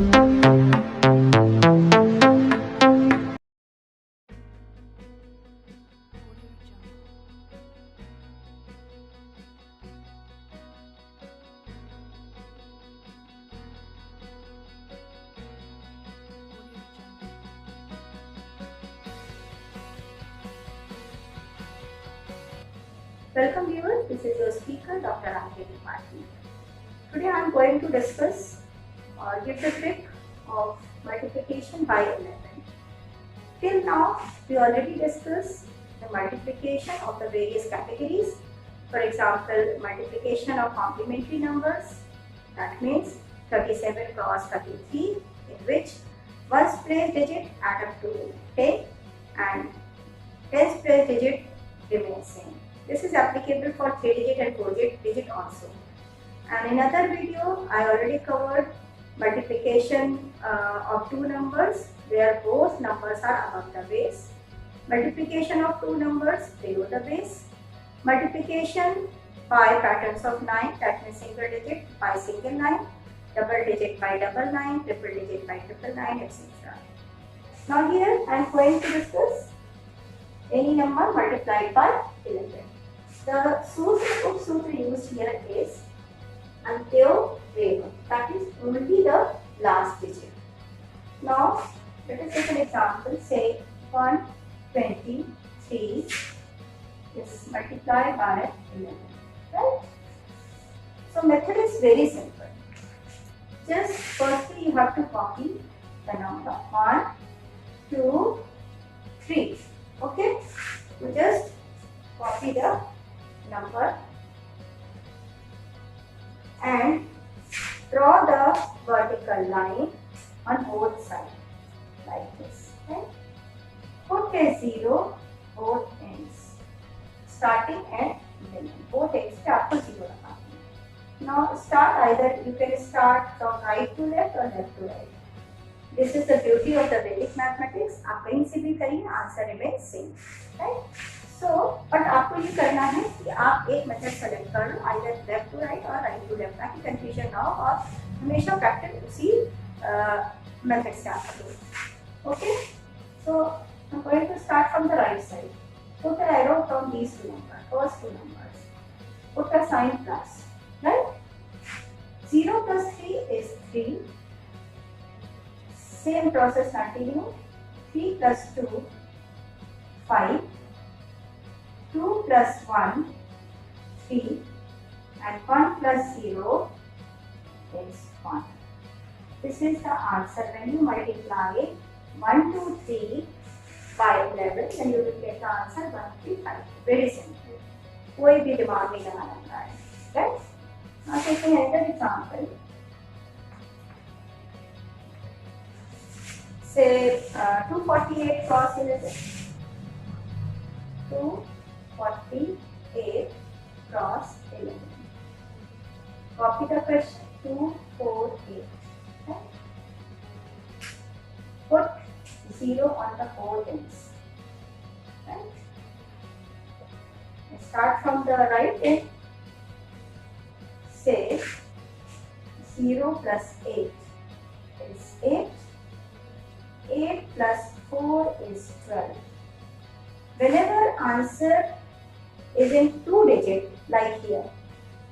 Welcome viewers, this is your speaker Dr. Ankit Patil. Today I am going to discuss or give the trick of multiplication by 11. Till now we already discussed the multiplication of the various categories. For example, multiplication of complementary numbers, that means 37 cross 33, in which 1's place digit add up to 10 and 10's place digit remains same. This is applicable for 3-digit and 4-digit also. And in another video, I already covered multiplication of two numbers where both numbers are above the base, multiplication of two numbers below the base, multiplication by patterns of 9, that means single digit by single line, double digit by double line, triple digit by triple line, etc. Now here I am going to discuss any number multiplied by 11. The sutra used here is Antyo Reva, that is only the last digit. Now let us take an example, say 123 is multiplied by 11, right? So method is very simple. Just firstly you have to copy the number 1, 2, 3. Okay, you just copy the number and draw the vertical line on both sides like this. Okay? Put a 0 both ends, starting and ending. Both ends पे आपको 0 लगाना है. Now start, either you can start from right to left or left to right. This is the beauty of the Vedic mathematics. आप कहीं से भी करिए, answer remains same, right? So, but आपको ये करना है कि आप एक मेथड सेलेक्ट कर लो, either left to right or right to left, ताकि कंफ्यूजन ना हो और हमेशा प्रैक्टिस उसी मेथड से आप करो. Okay? So, I'm going to start from the right side. Put an arrow from these two numbers, first two numbers. Put a sign plus, right? 0 plus 3 is 3. Same process continue. 3 plus 2, 5. 2 plus 1, 3. And 1 plus 0 is 1. This is the answer. When you multiply 1, 2, 3 by 11, then you will get the answer 135. Very simple. कोई भी दिमाग नहीं लगाना पड़ता है. Right? Now taking another example. Say 248 cross 11. 248 cross 11. Copy the question. 248. Okay? Put 0 on the four ends. Right? Start from the right end. Say 0 plus 8 is 8. 8 plus 4 is 12. Whenever answer is in 2 digit, like here,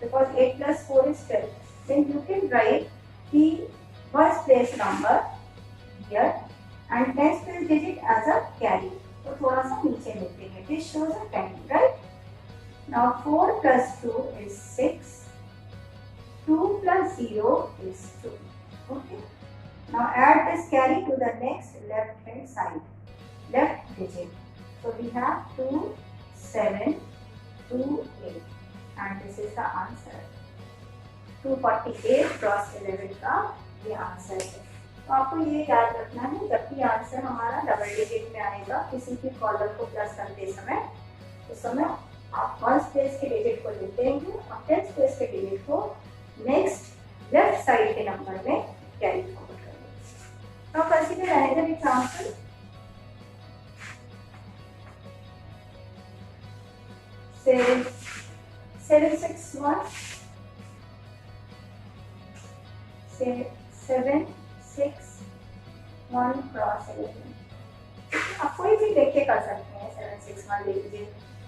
because 8 plus 4 is 12, then you can write the first place number here and 10th place digit as a carry. So थोड़ा सा नीचे लेते हैं. This shows a 10, right? Now 4 plus 2 is 6. 2 plus 0 is 2. Okay. Now add this carry to the next left hand side, left digit. So we have 2, 7, 2, 8, and this is the answer. 248 cross 11 का ये answer है. तो आपको ये याद रखना है, जब भी आंसर हमारा डबल डिजिट में आएगा किसी भी कॉलम को प्लस करते समय, उस समय आप फर्स्ट प्लेस के डिजिट को लेते हैं और 10th प्लेस के डिजिट को नेक्स्ट लेफ्ट साइड के नंबर में कैरी फॉरवर्ड करेंगे. Now consider another example. Say 761. Say 7, 6 1 cross 11। आप कोई भी लेके कर सकते हैं, 7 6 1 ले लीजिए,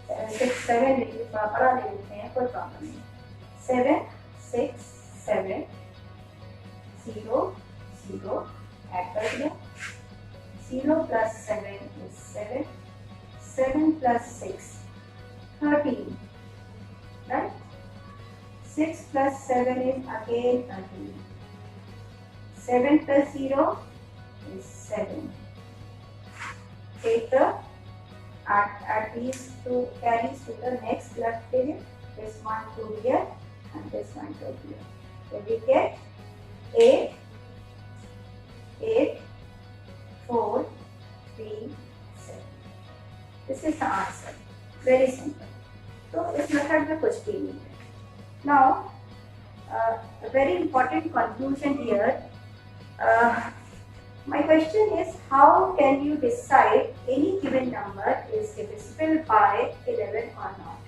7 6 7 ले लीजिए, थोड़ा बड़ा ले लेते हैं, कोई प्रॉब्लम नहीं। 7 6 7 0 0 ऐड कर दिया, 0 plus 7 is 7, 7 plus 6 13, right? 6 plus 7 is again 13, 7 plus 0 is 7. Take the add these two carries to the next left digit, this one to here and this one to here. So we get 8 8 4 3 7. This is the answer. Very simple. तो इस method में कुछ भी नहीं है. Now a very important conclusion here. My question is, how can you decide any given number is divisible by 11 or not?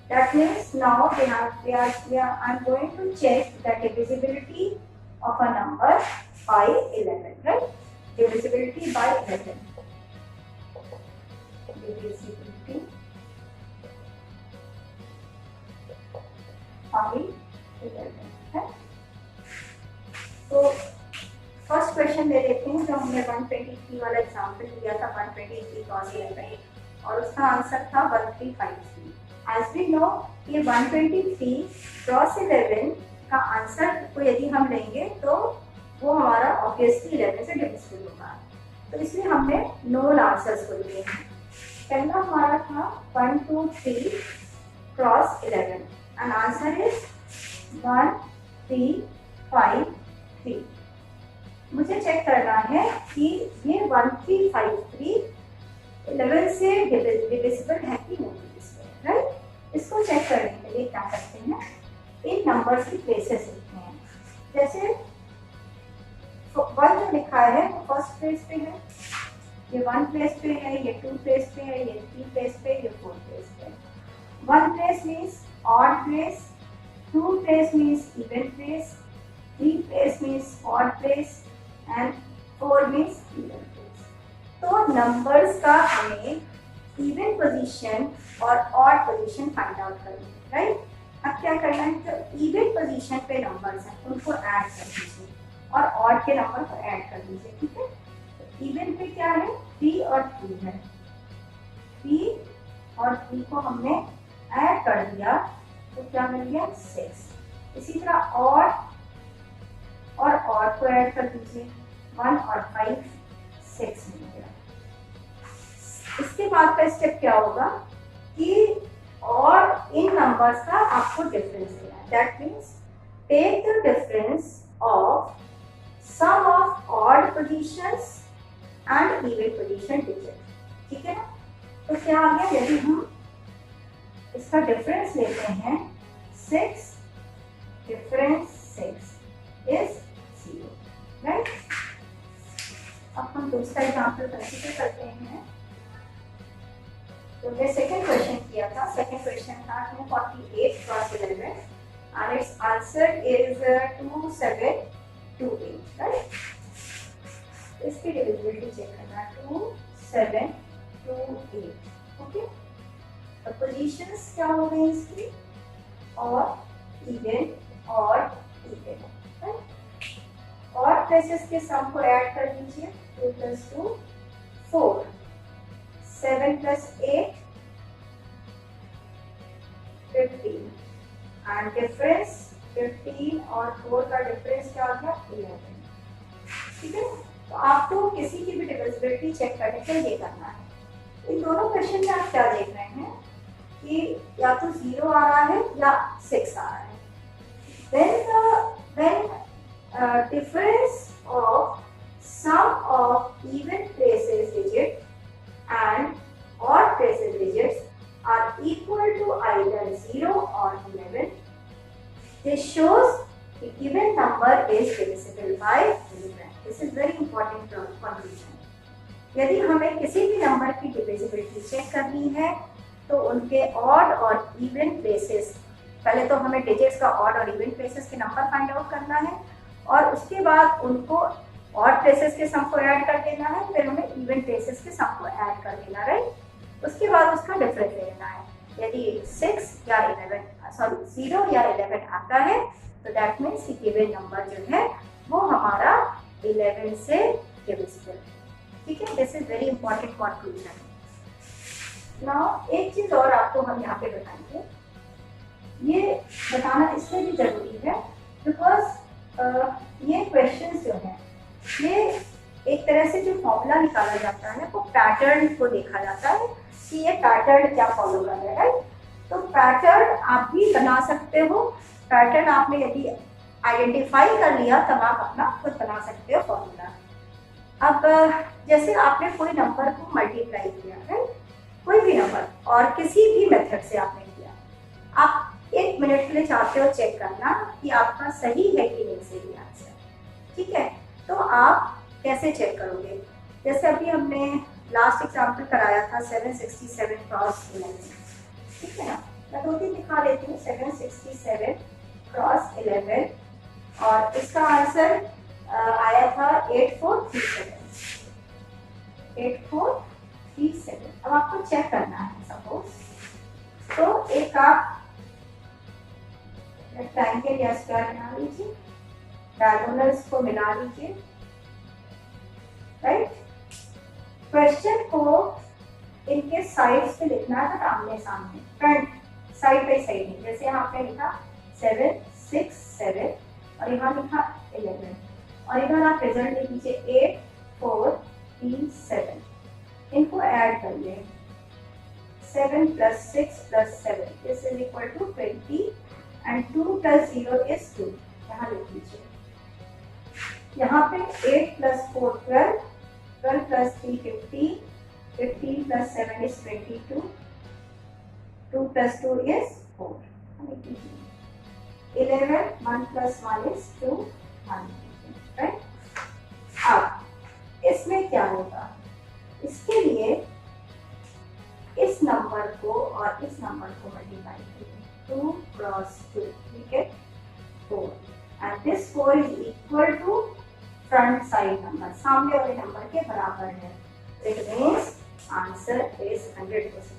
That means now I'm going to check the divisibility of a number by 11, right? Divisibility by 11. Divisibility by 11. है? तो first question ले लेते हैं, जो हमने 123 वाला example लिया था, 123 क्रॉस 11 और उसका आंसर था 1353. एज वी नो ये 123 क्रॉस 11 का आंसर को यदि हम लेंगे तो वो हमारा ऑब्वियसली 11 से डिविजिबल होगा. तो इसलिए हमने नोल आंसर्स को लिए हैं. पहला हमारा था 123 क्रॉस 11 एंड आंसर इज 1353. मुझे चेक करना है कि ये 1353 11 से डिविजिबल है कि नहीं इसमें, राइट? इसको चेक करने के लिए क्या करते हैं, इन नंबर्स की प्लेसेस लिखते हैं. जैसे 1 जो लिखा है वो फर्स्ट प्लेस पे है, ये 1 प्लेस पे है, ये 2 प्लेस पे है, ये 3 प्लेस पे, ये 4 प्लेस पे. 1 place means odd place, 2 place means even place, 3 place means odd place and 4 means even place. तो नंबर्स का हमें इवन पोजीशन और ऑड पोजीशन फाइंड आउट करनी है, राइट? अब क्या करना है, जो इवन पोजीशन पे नंबर्स हैं उनको ऐड कर दीजिए और ऑड के नंबर को ऐड कर दीजिए, ठीक है? तो इवन पे क्या है, 3 और 3 है, 3 और 3 को हमने ऐड कर दिया तो क्या मिल गया, 6. इसी तरह ऑड को ऐड कर दीजिए, 1 और 5 6 मिल गया. इसके बाद का स्टेप क्या होगा कि और इन नंबर्स का आपको डिफरेंस लेना है. That means take the difference of sum of odd positions and even position digit, ठीक है ना? तो क्या आ गया, यदि हम इसका डिफरेंस लेते हैं 6 डिफरेंस 6 इज 0, राइट? अब हम दूसरा एग्जाम्पल कंसीडर करते हैं. तो ये सेकंड क्वेश्चन किया था. सेकंड क्वेश्चन था 248 cross 11 and it's answer is 2728, right? इसकी डिविजिबिलिटी चेक करना, 2728. ओके, तो पोजीशंस क्या हो गई इसकी, और इवन और इवन, राइट? और प्लेसेस के सम को ऐड कर दीजिए, 2 + 2 4, 7 + 8 15 एंड डिफरेंस 15 और 4 का डिफरेंस क्या हो गया, 11, ठीक है? तो आपको किसी की भी डिविजिबिलिटी चेक करने के लिए करना है. इन दोनों क्वेश्चन में आप क्या देख रहे हैं कि या तो 0 आ रहा है या 6 आ रहा है. Then difference of sum of even places digit and odd places digits are equal to either 0 or 11. This shows the given number is divisible by 11. This is very important conclusion. यदि हमें किसी भी नंबर की divisibility check करनी है तो उनके odd और इवन प्लेसेस, पहले तो हमें डिजिट्स का ऑड और इवन प्लेसेस के नंबर फाइंड आउट करना है और उसके बाद उनको ऑड प्लेसेस के सम को ऐड कर देना है, फिर हमें इवन प्लेसेस के सम को ऐड कर देना, राइट। उसके बाद उसका डिफरेंस लेना है। यदि 6 या 0 या 11 आता है तो दैट मीन्स गिवन नंबर जो है वो हमारा 11 से डिविजिबल, ठीक है। This is very important conclusion. Now एक चीज और आपको हम यहाँ पे बताएंगे, ये बताना इसलिए भी जरूरी है बिकॉज ये क्वेश्चंस जो हैं ये एक तरह से जो फॉर्मूला निकाला जाता है वो पैटर्न को देखा जाता है कि ये पैटर्न क्या फॉलो कर रहा है, राइट। तो पैटर्न आप भी बना सकते हो। पैटर्न आपने यदि आइडेंटिफाई कर लिया तब आप अपना खुद बना सकते हो फॉर्मूला। अब जैसे आपने कोई नंबर को मल्टीप्लाई किया, राइट, कोई भी नंबर और किसी भी मेथड से आपने किया, आप 1 मिनट के लिए चाहते हो चेक करना कि आपका सही है कि नहीं सही आंसर, ठीक है। तो आप कैसे चेक करोगे? जैसे अभी हमने लास्ट एग्जाम्पल कराया था 767 क्रॉस 11, ठीक है ना। मैं 2-3 दिखा देती हूँ। 767 क्रॉस 11 और इसका आंसर आया था 8437। 8437। अब आपको चेक करना है सपोज, तो एक आप रेक्टेंगल या स्क्वायर बना लीजिए, डायगोनल्स को मिला लीजिए, राइट। क्वेश्चन को इनके साइड्स पे लिखना है, तो आमने सामने, फ्रंट साइड बाई साइड नहीं। जैसे यहाँ पे लिखा 767 और यहाँ लिखा 11 और इधर आप रिजल्ट लिख लीजिए 8437। इनको ऐड करिए, 7 + 6 + 7 this is equal to 20 and 2 + 0 is 2। यहाँ लिख लीजिए। यहाँ पे 8 + 4 12, 12 + 3 15, 15 + 7 is 22, 2 + 2 is 4। 11, 1 + 1 is 2, right. अब इसमें क्या होगा, इसके लिए इस नंबर को और इस नंबर को मल्टीप्लाई करें, 2 × 2 ठीक है 4 and this 4 is equal to front side number, सामने वाले नंबर के बराबर है। It means answer is 100%।